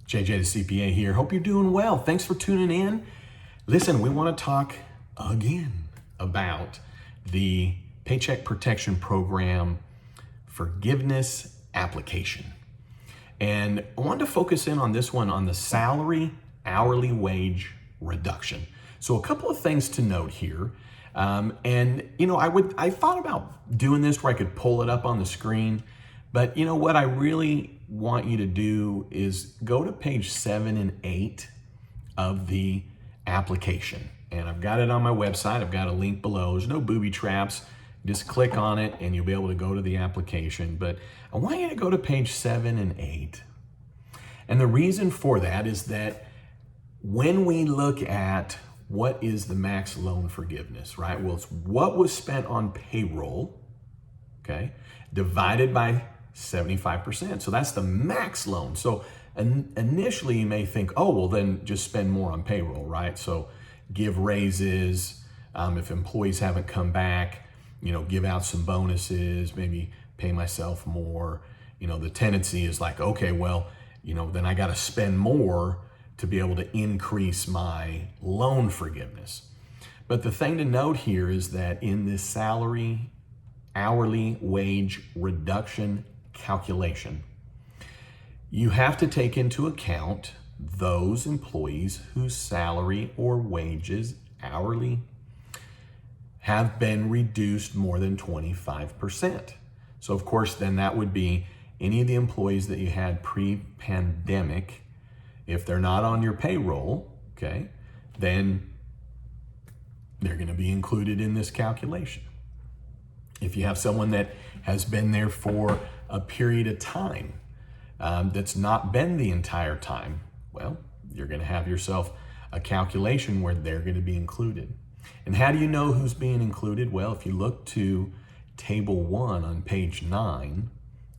JJ the CPA here. Hope you're doing well. Thanks for tuning in. Listen, we want to talk again about the Paycheck Protection Program forgiveness application. And I wanted to focus in on this one on the salary hourly wage reduction. So a couple of things to note here. I thought about doing this where I could pull it up on the screen, but you know what I really want you to do is go to page 7 and 8 of the application. And I've got it on my website. I've got a link below. There's no booby traps. Just click on it and you'll be able to go to the application. But I want you to go to page 7 and 8. And the reason for that is that when we look at what is the max loan forgiveness, right? Well, it's what was spent on payroll, okay, divided by 75%. So that's the max loan. So initially you may think, oh, well then just spend more on payroll, right? So give raises, if employees haven't come back, give out some bonuses, maybe pay myself more. The tendency is like, okay, well, then I got to spend more to be able to increase my loan forgiveness. But the thing to note here is that in this salary hourly wage reduction calculation, you have to take into account those employees whose salary or wages hourly have been reduced more than 25%. So of course, then that would be any of the employees that you had pre-pandemic. If they're not on your payroll, okay, then they're going to be included in this calculation. If you have someone that has been there for a period of time that's not been the entire time, well, you're going to have yourself a calculation where they're going to be included. And how do you know who's being included? Well, if you look to table 1 on page 9,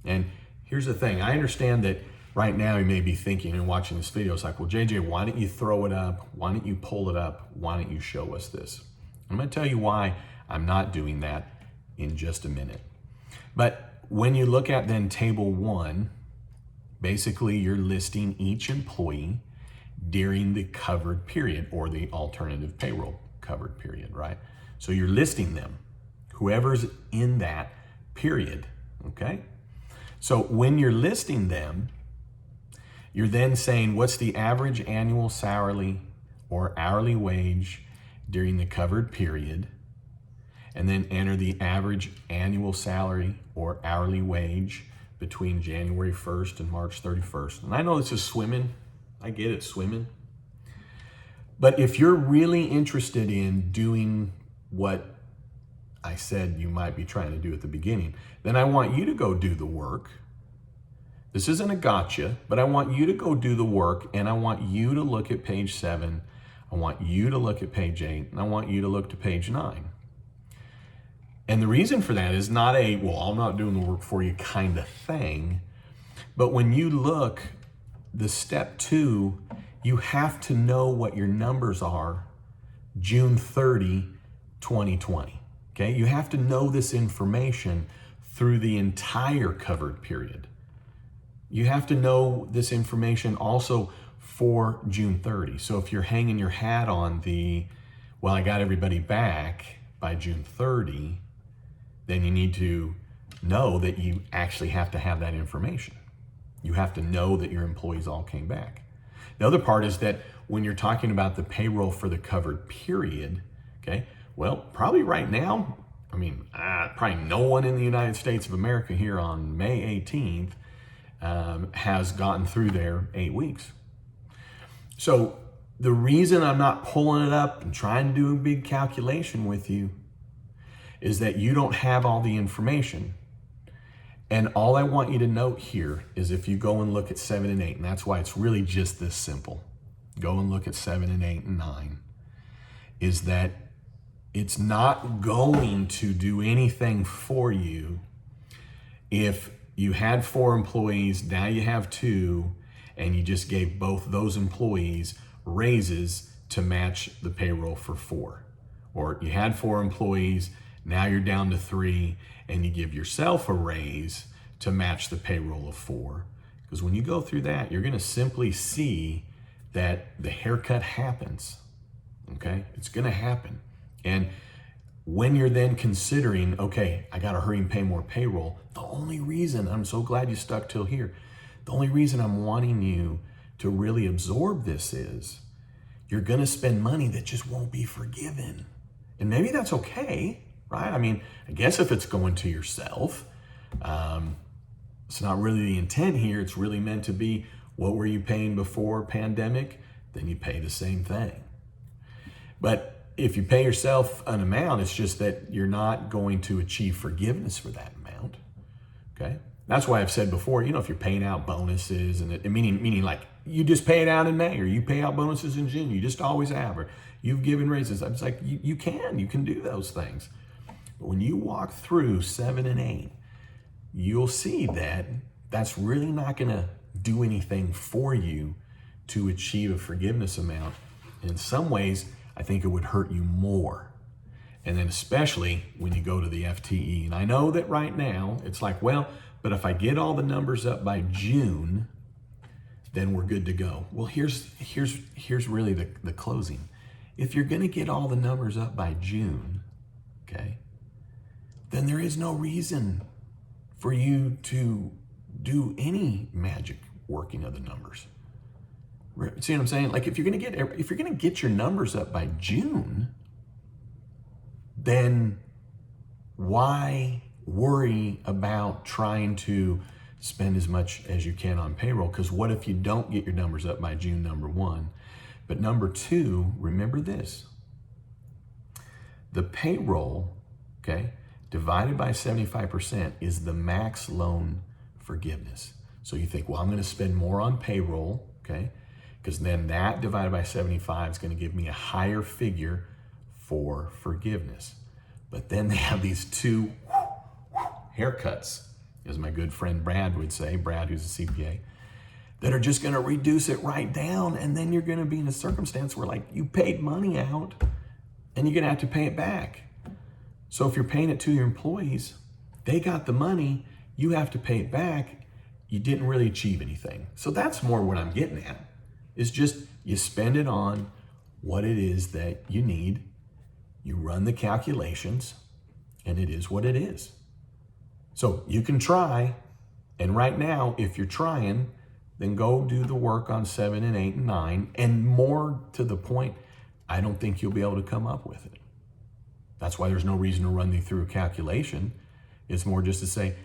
and here's the thing, I understand that right now you may be thinking and watching this video, it's like, well, JJ, why don't you throw it up? Why don't you pull it up? Why don't you show us this? I'm going to tell you why I'm not doing that in just a minute. But when you look at then table 1, basically you're listing each employee during the covered period or the alternative payroll covered period, right? So you're listing them, whoever's in that period, okay? So when you're listing them, you're then saying what's the average annual salary or hourly wage during the covered period, and then enter the average annual salary or hourly wage between January 1st and March 31st. And I know this is swimming. I get it, swimming. But if you're really interested in doing what I said you might be trying to do at the beginning, then I want you to go do the work. This isn't a gotcha, but I want you to go do the work, and I want you to look at page 7. I want you to look at page 8, and I want you to look to page 9. And the reason for that is not a, well, I'm not doing the work for you kind of thing. But when you look, the step 2, you have to know what your numbers are June 30, 2020. Okay, you have to know this information through the entire covered period. You have to know this information also for June 30. So if you're hanging your hat on the, well, I got everybody back by June 30, then you need to know that you actually have to have that information. You have to know that your employees all came back. The other part is that when you're talking about the payroll for the covered period, okay, well, probably right now, probably no one in the United States of America here on May 18th has gotten through their 8 weeks. So the reason I'm not pulling it up and trying to do a big calculation with you is that you don't have all the information. And all I want you to note here is if you go and look at 7 and 8, and that's why it's really just this simple. Go and look at 7 and 8 and 9, is that it's not going to do anything for you if you had 4 employees, now you have 2, and you just gave both those employees raises to match the payroll for 4. Or you had 4 employees, now you're down to 3, and you give yourself a raise to match the payroll of 4. Because when you go through that, you're going to simply see that the haircut happens. Okay? It's going to happen. And when you're then considering, okay, I got to hurry and pay more payroll, the only reason, I'm so glad you stuck till here, the only reason I'm wanting you to really absorb this is you're going to spend money that just won't be forgiven. And maybe that's okay, right? I mean, I guess if it's going to yourself, it's not really the intent here. It's really meant to be, what were you paying before pandemic? Then you pay the same thing. But if you pay yourself an amount, it's just that you're not going to achieve forgiveness for that amount. Okay? That's why I've said before, if you're paying out bonuses, and meaning like you just pay it out in May, or you pay out bonuses in June, you just always have, or you've given raises. It's like you can do those things. But when you walk through 7 and 8, you'll see that that's really not going to do anything for you to achieve a forgiveness amount. In some ways, I think it would hurt you more. And then especially when you go to the FTE. And I know that right now it's like, well, but if I get all the numbers up by June, then we're good to go. Well, here's really the closing. If you're going to get all the numbers up by June, okay, then there is no reason for you to do any magic working of the numbers. See what I'm saying? Like if you're gonna get your numbers up by June, then why worry about trying to spend as much as you can on payroll? Because what if you don't get your numbers up by June, number one? But number two, remember this. The payroll, okay, divided by 75% is the max loan forgiveness. So you think, well, I'm going to spend more on payroll, okay, because then that divided by 75 is going to give me a higher figure for forgiveness. But then they have these two haircuts, as my good friend Brad would say, Brad who's a CPA, that are just going to reduce it right down. And then you're going to be in a circumstance where like you paid money out and you're going to have to pay it back. So if you're paying it to your employees, they got the money, you have to pay it back, you didn't really achieve anything. So that's more what I'm getting at, is just you spend it on what it is that you need, you run the calculations, and it is what it is. So you can try, and right now, if you're trying, then go do the work on 7 and 8 and 9, and more to the point, I don't think you'll be able to come up with it. That's why there's no reason to run you through a calculation. It's more just to say,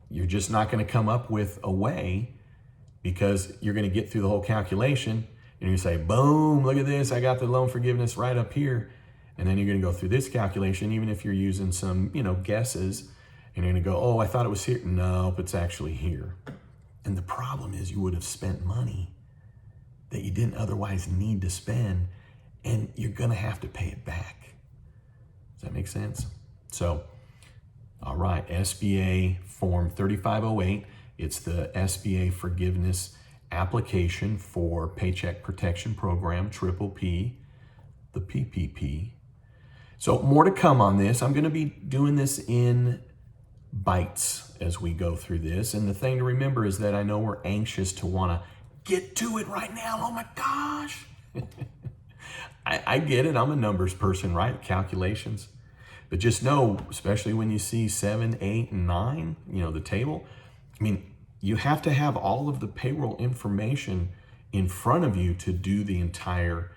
you're just not going to come up with a way, because you're going to get through the whole calculation and you say, boom, look at this, I got the loan forgiveness right up here. And then you're going to go through this calculation, even if you're using some, guesses, and you're going to go, oh, I thought it was here. Nope, it's actually here. And the problem is you would have spent money that you didn't otherwise need to spend, and you're going to have to pay it back. Does that make sense? So, all right, SBA Form 3508. It's the SBA forgiveness application for Paycheck Protection Program, PPP, the PPP. So more to come on this. I'm going to be doing this in bites as we go through this. And the thing to remember is that I know we're anxious to want to get to it right now. Oh my gosh. I get it. I'm a numbers person, right? Calculations. But just know, especially when you see 7, 8, and 9, the table, you have to have all of the payroll information in front of you to do the entire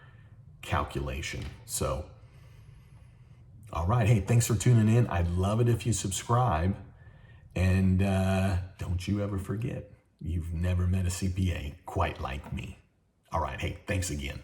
calculation. So, all right. Hey, thanks for tuning in. I'd love it if you subscribe. And don't you ever forget, you've never met a CPA quite like me. All right. Hey, thanks again.